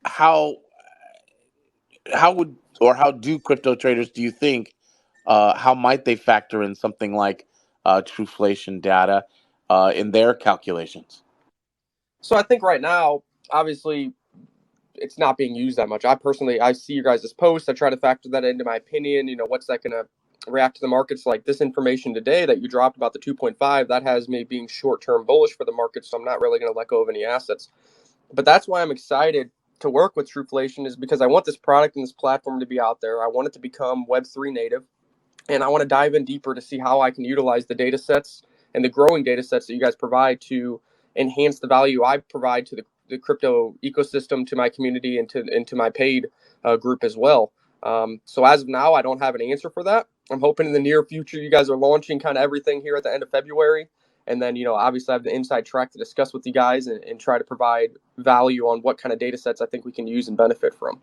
would, or how do crypto traders, do you think, how might they factor in something like Truflation data in their calculations? So I think right now, obviously, it's not being used that much. I see your guys' posts. I try to factor that into my opinion. What's that going to react to the markets? Like this information today that you dropped about the 2.5, that has me being short-term bullish for the market. So I'm not really going to let go of any assets. But that's why I'm excited to work with Truflation, is because I want this product and this platform to be out there. I want it to become Web3 native. And I want to dive in deeper to see how I can utilize the data sets and the growing data sets that you guys provide to enhance the value I provide to the crypto ecosystem, to my community, and to my paid group as well. So as of now, I don't have an answer for that. I'm hoping in the near future you guys are launching kind of everything here at the end of February. And then, obviously I have the inside track to discuss with you guys and try to provide value on what kind of data sets I think we can use and benefit from.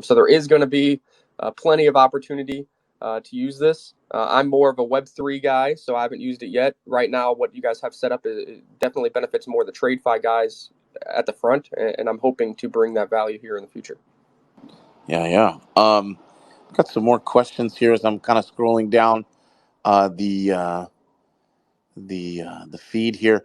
So there is going to be plenty of opportunity to use this. I'm more of a Web3 guy, so I haven't used it yet. Right now, what you guys have set up it definitely benefits more the TradeFi guys at the front, and I'm hoping to bring that value here in the future. Yeah, yeah. Got some more questions here as I'm kind of scrolling down the feed here.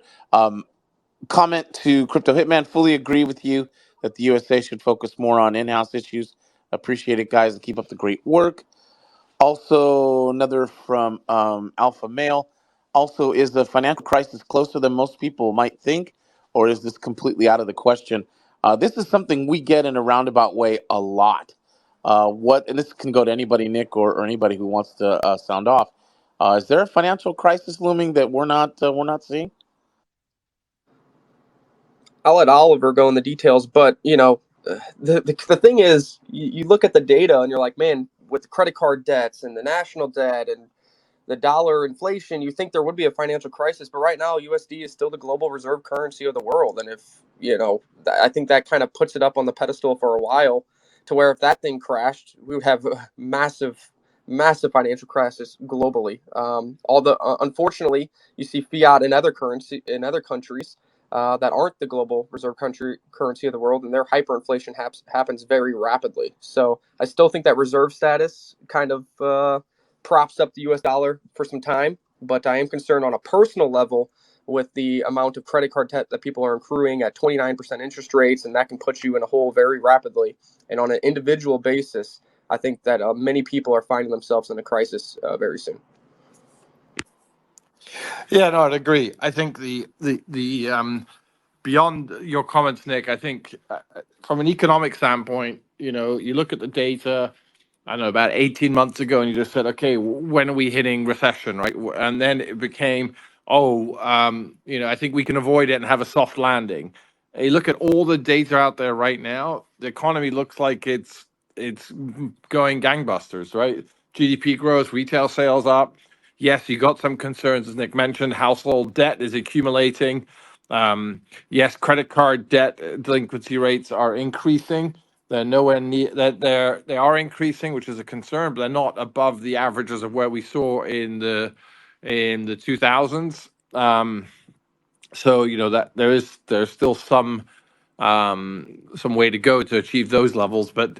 Comment to Crypto Hitman: fully agree with you that the USA should focus more on in-house issues. Appreciate it, guys, and keep up the great work. Also, another from Alpha Male. Also, is the financial crisis closer than most people might think, or is this completely out of the question? This is something we get in a roundabout way a lot. what, and this can go to anybody, Nick, or anybody who wants to sound off. Is there a financial crisis looming that we're not seeing? I'll let Oliver go in the details, but the thing is, you look at the data and you're like, man, with the credit card debts and the national debt and the dollar inflation, you think there would be a financial crisis. But right now, USD is still the global reserve currency of the world. And if, I think that kind of puts it up on the pedestal for a while, to where if that thing crashed, we would have a massive, massive financial crisis globally. Unfortunately, you see fiat in other countries that aren't the global reserve currency of the world, and their hyperinflation happens very rapidly. So I still think that reserve status kind of props up the US dollar for some time, but I am concerned on a personal level with the amount of credit card debt that people are accruing at 29% interest rates, and that can put you in a hole very rapidly. And on an individual basis, I think that many people are finding themselves in a crisis very soon. Yeah, no, I'd agree. I think the beyond your comments, Nick, I think from an economic standpoint, you look at the data. I don't know, about 18 months ago, and you just said, okay, when are we hitting recession, right? And then it became, I think we can avoid it and have a soft landing. You look at all the data out there right now, the economy looks like it's going gangbusters, right? GDP growth, retail sales up. Yes, you got some concerns, as Nick mentioned. Household debt is accumulating. Yes, credit card debt delinquency rates are increasing. They're nowhere near that. They are increasing, which is a concern, but they're not above the averages of where we saw in the 2000s. So that there's still some way to go to achieve those levels. But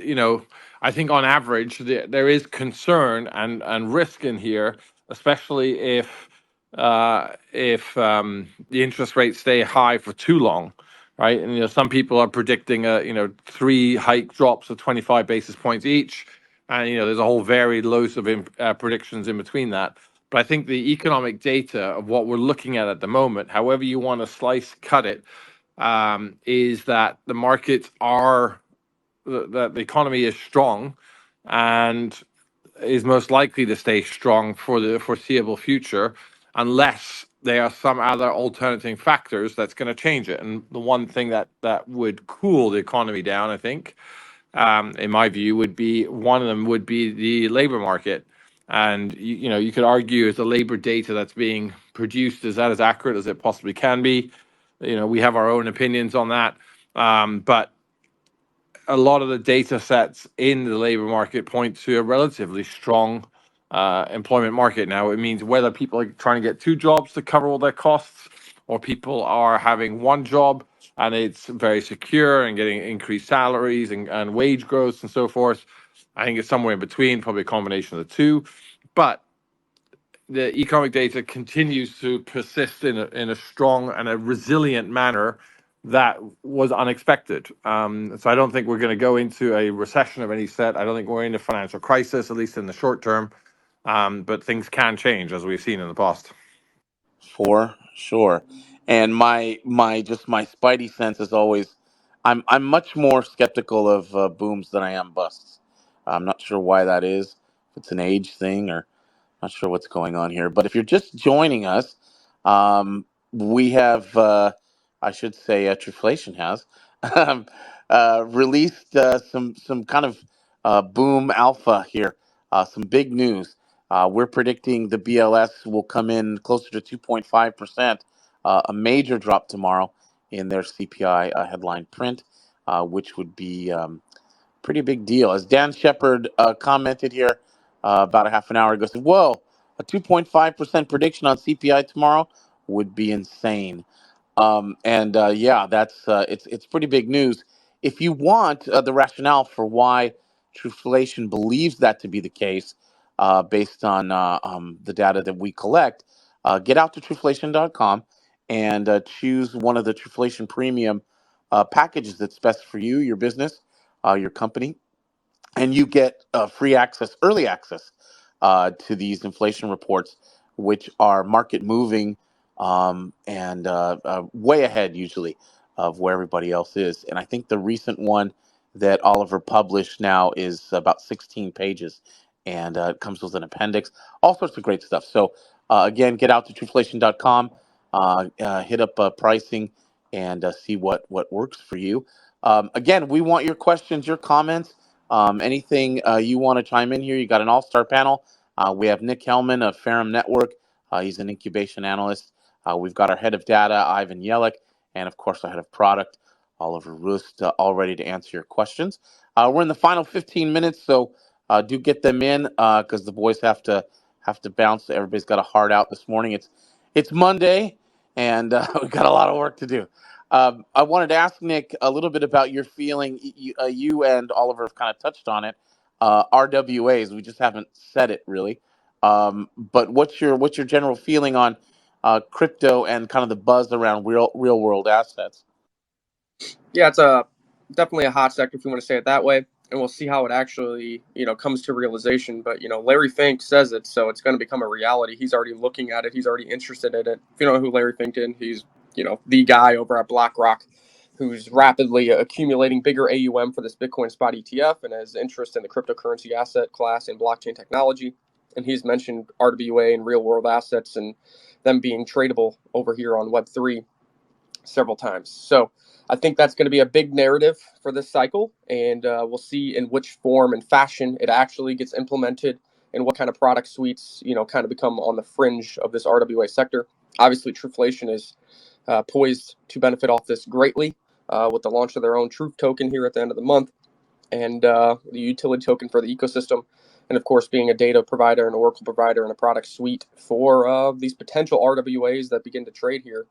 I think on average there is concern and risk in here, especially if the interest rates stay high for too long, right? And some people are predicting three hike drops of 25 basis points each, and there's a whole varied loads of predictions in between that. But I think the economic data of what we're looking at the moment, however you want to slice cut it, is that the markets are that the economy is strong and is most likely to stay strong for the foreseeable future, unless there are some other alternating factors that's going to change it. And the one thing that would cool the economy down, I think, in my view, would be one of them would be the labor market. And you could argue, is the labor data that's being produced, is that as accurate as it possibly can be? We have our own opinions on that, but a lot of the data sets in the labor market point to a relatively strong employment market. Now, it means whether people are trying to get two jobs to cover all their costs, or people are having one job and it's very secure and getting increased salaries and wage growth and so forth. I think it's somewhere in between, probably a combination of the two. But the economic data continues to persist in a strong and a resilient manner that was unexpected. So I don't think we're going to go into a recession of any set. I don't think we're in a financial crisis, at least in the short term. But things can change, as we've seen in the past. For sure. And my spidey sense is always, I'm much more skeptical of booms than I am busts. I'm not sure why that is. If it's an age thing, or not sure what's going on here. But if you're just joining us, we have, I should say, Truflation has um, released some kind of boom alpha here. Some big news. We're predicting the BLS will come in closer to 2.5%, a major drop tomorrow in their CPI headline print, which would be pretty big deal. As Dan Shepard commented here about a half an hour ago, said, "Whoa, a 2.5% prediction on CPI tomorrow would be insane." And yeah, that's it's pretty big news. If you want the rationale for why Truflation believes that to be the case, based on the data that we collect, get out to Truflation.com and choose one of the Truflation Premium packages that's best for you, your business, your company, and you get free access, early access to these inflation reports, which are market moving and way ahead usually of where everybody else is. And I think the recent one that Oliver published now is about 16 pages, and it comes with an appendix, all sorts of great stuff. So again, get out to Truflation.com, hit up pricing, and see what works for you. Again, we want your questions, your comments, anything you want to chime in here. You got an all-star panel. We have Nick Hellmann of Ferrum Network. He's an incubation analyst. We've got our head of data, Ivan Yellick, and of course our head of product, Oliver Roost, all ready to answer your questions. We're in the final 15 minutes, so do get them in because the boys have to bounce. Everybody's got a heart out this morning. It's Monday, and we've got a lot of work to do. I wanted to ask Nick a little bit about your feeling. You and Oliver have kind of touched on it. RWAs, we just haven't said it really. But what's your general feeling on crypto and kind of the buzz around real world assets? Yeah, it's definitely a hot sector if you want to say it that way, and we'll see how it actually comes to realization. But Larry Fink says it, so it's going to become a reality. He's already looking at it. He's already interested in it. If you know who Larry Fink is, he's the guy over at BlackRock who's rapidly accumulating bigger AUM for this Bitcoin spot ETF and has interest in the cryptocurrency asset class and blockchain technology. And he's mentioned RWA and real world assets and them being tradable over here on Web3 several times. So I think that's going to be a big narrative for this cycle, and we'll see in which form and fashion it actually gets implemented and what kind of product suites, kind of become on the fringe of this RWA sector. Obviously, Truflation is poised to benefit off this greatly with the launch of their own Truth token here at the end of the month and the utility token for the ecosystem. And of course, being a data provider, an Oracle provider, and a product suite for these potential RWAs that begin to trade here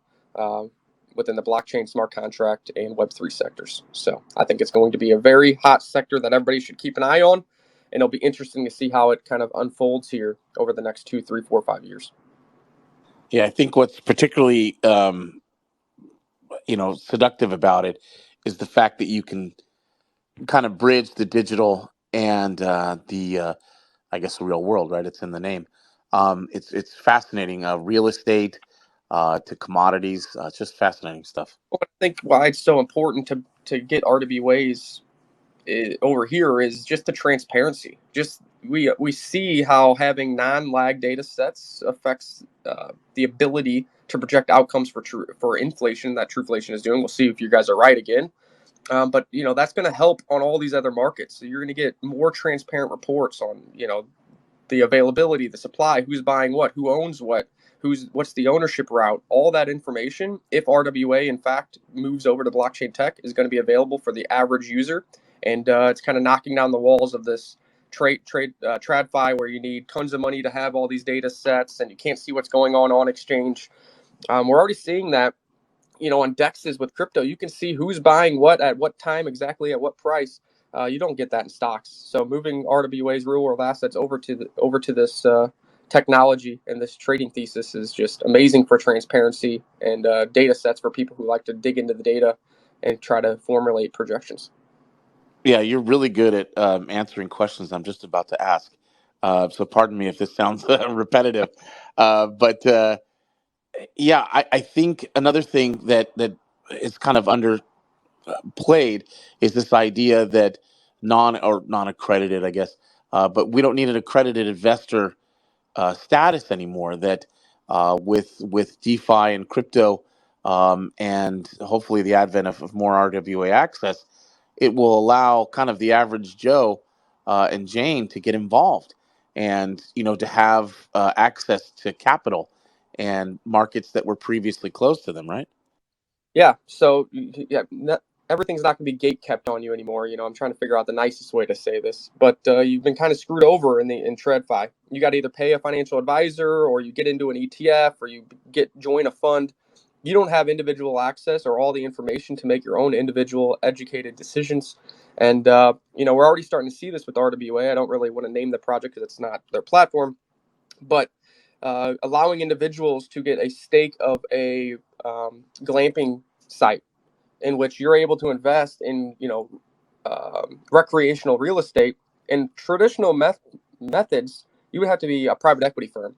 within the blockchain, smart contract, and Web3 sectors. So I think it's going to be a very hot sector that everybody should keep an eye on. And it'll be interesting to see how it kind of unfolds here over the next 2, 3, 4, 5 years. Yeah, I think what's particularly seductive about it is the fact that you can kind of bridge the digital and the I guess the real world, right? It's in the name. It's fascinating. Real estate to commodities, it's just fascinating stuff. Well, I think why it's so important to get RWAs over here is just the transparency. Just we see how having non-lag data sets affects the ability to project outcomes for inflation that Truflation is doing. We'll see if you guys are right again. But that's going to help on all these other markets. So you're going to get more transparent reports on the availability, the supply, who's buying what, who owns what, what's the ownership route. All that information, if RWA in fact moves over to blockchain tech, is going to be available for the average user, and it's kind of knocking down the walls of this TradFi where you need tons of money to have all these data sets and you can't see what's going on exchange. We're already seeing that on dexes with crypto. You can see who's buying what at what time, exactly at what price. You don't get that in stocks. So moving RWA's real world assets over to this technology and this trading thesis is just amazing for transparency and data sets for people who like to dig into the data and try to formulate projections. Yeah, you're really good at answering questions I'm just about to ask. So pardon me if this sounds repetitive, but yeah, I think another thing that is kind of underplayed is this idea that non-accredited, I guess, but we don't need an accredited investor status anymore. That with DeFi and crypto, and hopefully the advent of more RWA access, it will allow kind of the average Joe and Jane to get involved, and to have access to capital and markets that were previously closed to them, right? Yeah. So yeah, everything's not going to be gate kept on you anymore. I'm trying to figure out the nicest way to say this, but you've been kind of screwed over in TradFi. You got to either pay a financial advisor, or you get into an ETF, or you join a fund. You don't have individual access or all the information to make your own individual educated decisions. And we're already starting to see this with RWA. I don't really want to name the project because it's not their platform, but allowing individuals to get a stake of a glamping site in which you're able to invest in recreational real estate. In traditional methods, you would have to be a private equity firm.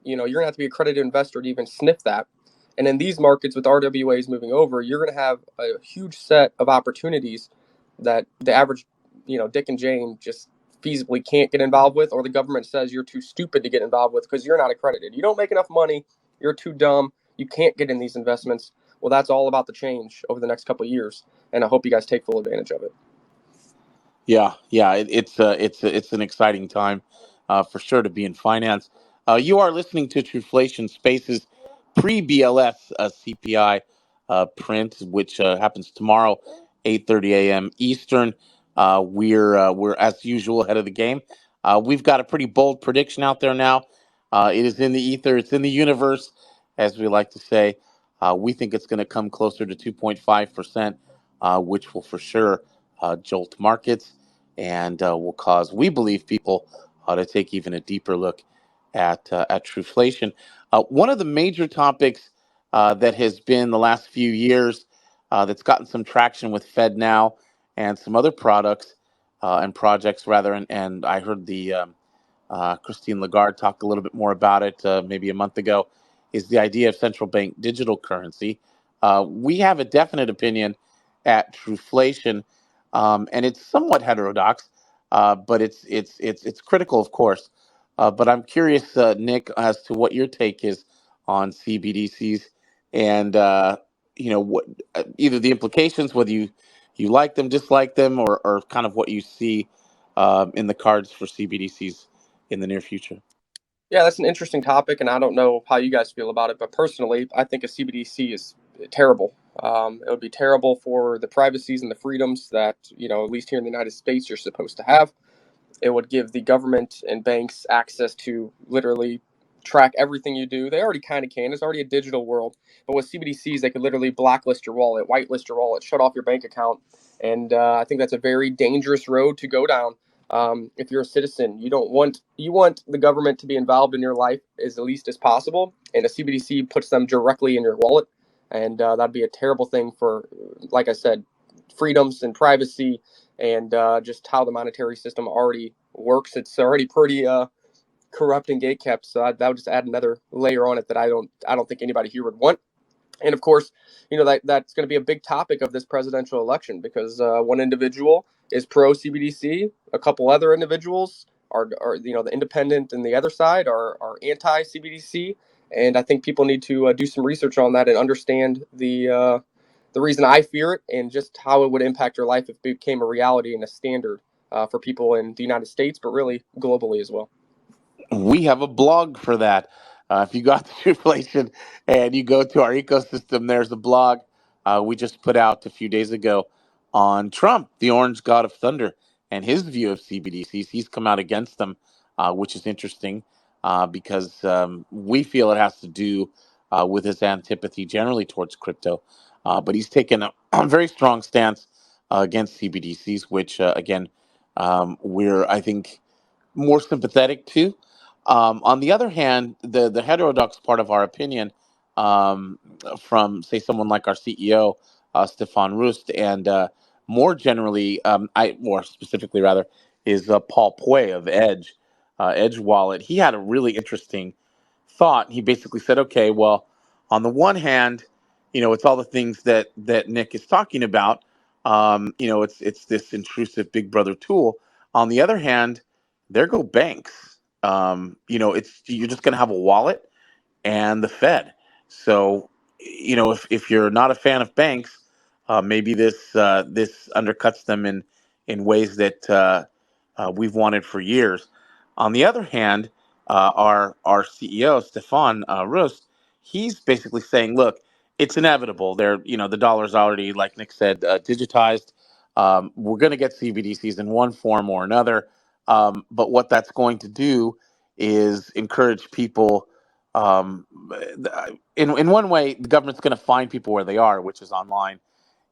You're gonna have to be an accredited investor to even sniff that. And in these markets with RWAs moving over, you're gonna have a huge set of opportunities that the average, Dick and Jane just feasibly can't get involved with, or the government says you're too stupid to get involved with because you're not accredited. You don't make enough money. You're too dumb. You can't get in these investments. Well, that's all about the change over the next couple of years, and I hope you guys take full advantage of it. Yeah. It's an exciting time, for sure, to be in finance. You are listening to Truflation Spaces pre BLS CPI print, which happens tomorrow, 8:30 a.m. Eastern. We're as usual ahead of the game. We've got a pretty bold prediction out there now. It is in the ether. It's in the universe, as we like to say. We think it's going to come closer to 2.5%, which will for sure jolt markets and will cause, we believe, people to take even a deeper look at Truflation. One of the major topics that has been the last few years, that's gotten some traction with Fed Now and some other products and projects, rather, and I heard the Christine Lagarde talked a little bit more about it maybe a month ago, is the idea of central bank digital currency. We have a definite opinion at Truflation, and it's somewhat heterodox, but it's critical, of course. But I'm curious, Nick, as to what your take is on CBDCs, and what either the implications, whether you like them, dislike them, or kind of what you see in the cards for CBDCs in the near future. Yeah, that's an interesting topic, and I don't know how you guys feel about it, but personally, I think a CBDC is terrible. It would be terrible for the privacies and the freedoms that, at least here in the United States, you're supposed to have. It would give the government and banks access to literally track everything you do. They already kind of can. It's already a digital world. But with CBDCs, they could literally blacklist your wallet, whitelist your wallet, shut off your bank account. And I think that's a very dangerous road to go down. If you're a citizen, you want the government to be involved in your life as least as possible. And a CBDC puts them directly in your wallet. And that'd be a terrible thing for, like I said, freedoms and privacy, and just how the monetary system already works. It's already pretty corrupt and gatekept. So that would just add another layer on it that I don't think anybody here would want. And of course, that's going to be a big topic of this presidential election, because one individual is pro CBDC, a couple other individuals are the independent and the other side are anti CBDC, and I think people need to do some research on that and understand the reason I fear it, and just how it would impact your life if it became a reality and a standard for people in the United States, but really globally as well. We have a blog for that. If you got the inflation and you go to our ecosystem, there's a blog we just put out a few days ago on Trump, the Orange God of Thunder, and his view of CBDCs. He's come out against them, which is interesting because we feel it has to do with his antipathy generally towards crypto. But he's taken a very strong stance against CBDCs, which, again, we're, I think, more sympathetic to. On the other hand, the heterodox part of our opinion, um, from say someone like our CEO, Stefan Rust, and more generally, more specifically rather, is Paul Pui of Edge Wallet. He had a really interesting thought. He basically said, okay, well, on the one hand, it's all the things that Nick is talking about. It's this intrusive big brother tool. On the other hand, there go banks. It's you're just going to have a wallet and the Fed. So, if you're not a fan of banks, maybe this undercuts them in ways that we've wanted for years. On the other hand, our CEO Stefan Rust, he's basically saying, look, it's inevitable. The dollar's already, like Nick said, digitized. We're going to get CBDCs in one form or another. But what that's going to do is encourage people. In one way, the government's going to find people where they are, which is online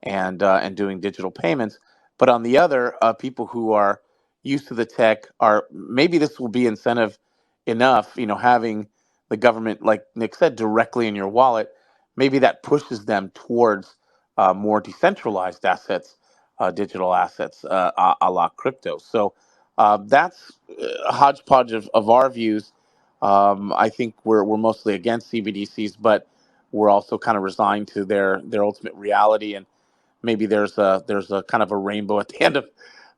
and doing digital payments. But on the other, people who are used to the tech are, maybe this will be incentive enough. Having the government, like Nick said, directly in your wallet, maybe that pushes them towards more decentralized assets, digital assets, a la crypto. So that's a hodgepodge of our views. I think we're mostly against CBDCs, but we're also kind of resigned to their ultimate reality. And maybe there's a kind of a rainbow at the end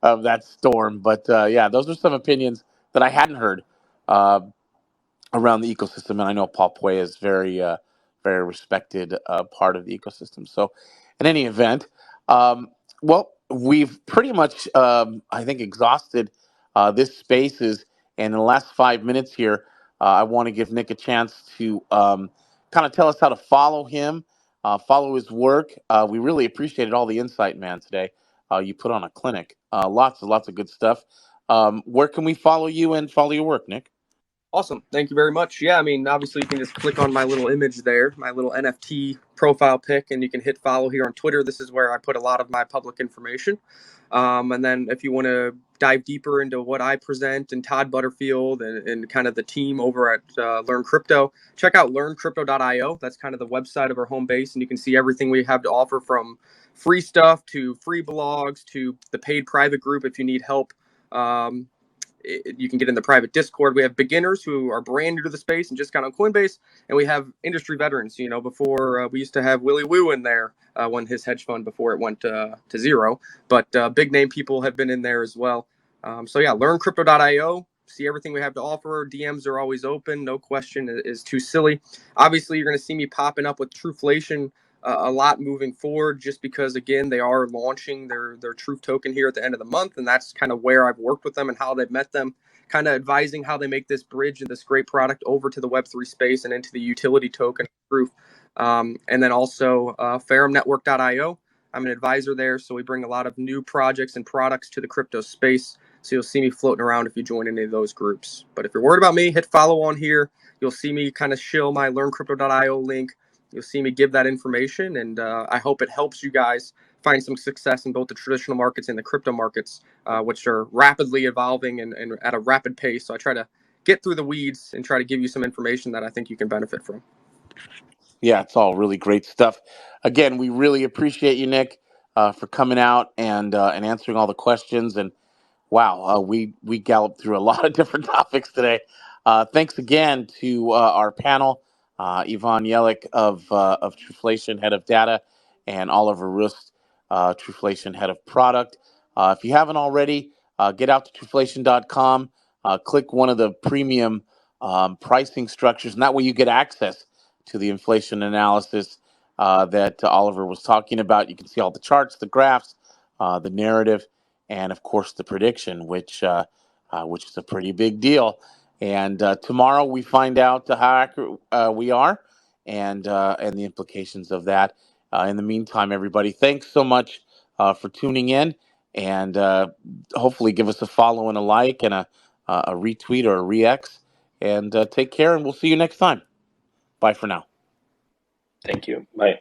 of that storm. But yeah, those are some opinions that I hadn't heard uh, around the ecosystem, and I know Paul Puey is very respected part of the ecosystem. So, in any event, well, we've pretty much I think exhausted this spaces, and in the last 5 minutes here, I want to give Nick a chance to kind of tell us how to follow him, follow his work. We really appreciated all the insight, man, today. You put on a clinic, lots of good stuff. Where can we follow you and follow your work, Nick? Awesome. Thank you very much. Yeah, I mean, obviously you can just click on my little image there, my little NFT profile pic, and you can hit follow here on Twitter. This is where I put a lot of my public information. And then if you want to dive deeper into what I present and Todd Butterfield and kind of the team over at Learn Crypto, check out learncrypto.io. That's kind of the website of our home base, and you can see everything we have to offer, from free stuff to free blogs to the paid private group if you need help. You can get in the private Discord. We have beginners who are brand new to the space and just got on Coinbase, and we have industry veterans. You know, before we used to have Willy Woo in there when his hedge fund before it went to zero, but big name people have been in there as well. So yeah, learncrypto.io. See everything we have to offer. DMs are always open. No question is too silly. Obviously, you're going to see me popping up with Truflation a lot moving forward, just because again they are launching their Truth token here at the end of the month, and that's kind of where I've worked with them and how they've met them, kind of advising how they make this bridge and this great product over to the Web3 space and into the utility token Truth. And then also ferrumnetwork.io. I'm an advisor there, so we bring a lot of new projects and products to the crypto space. So you'll see me floating around if you join any of those groups. But if you're worried about me, hit follow on here. You'll see me kind of shill my learncrypto.io link. You'll see me give that information, and I hope it helps you guys find some success in both the traditional markets and the crypto markets, which are rapidly evolving and at a rapid pace. So I try to get through the weeds and try to give you some information that I think you can benefit from. Yeah, it's all really great stuff. Again, we really appreciate you, Nick, for coming out and answering all the questions. And wow, we galloped through a lot of different topics today. Thanks again to our panel, Yvonne Yellick of Truflation, head of data, and Oliver Rust, Truflation, head of product. If you haven't already, get out to truflation.com, click one of the premium pricing structures, and that way you get access to the inflation analysis that Oliver was talking about. You can see all the charts, the graphs, the narrative, and of course the prediction, which is a pretty big deal. And tomorrow we find out how accurate we are, and the implications of that. In the meantime, everybody, thanks so much for tuning in, and hopefully give us a follow and a like and a retweet or a rex. And take care, and we'll see you next time. Bye for now. Thank you. Bye.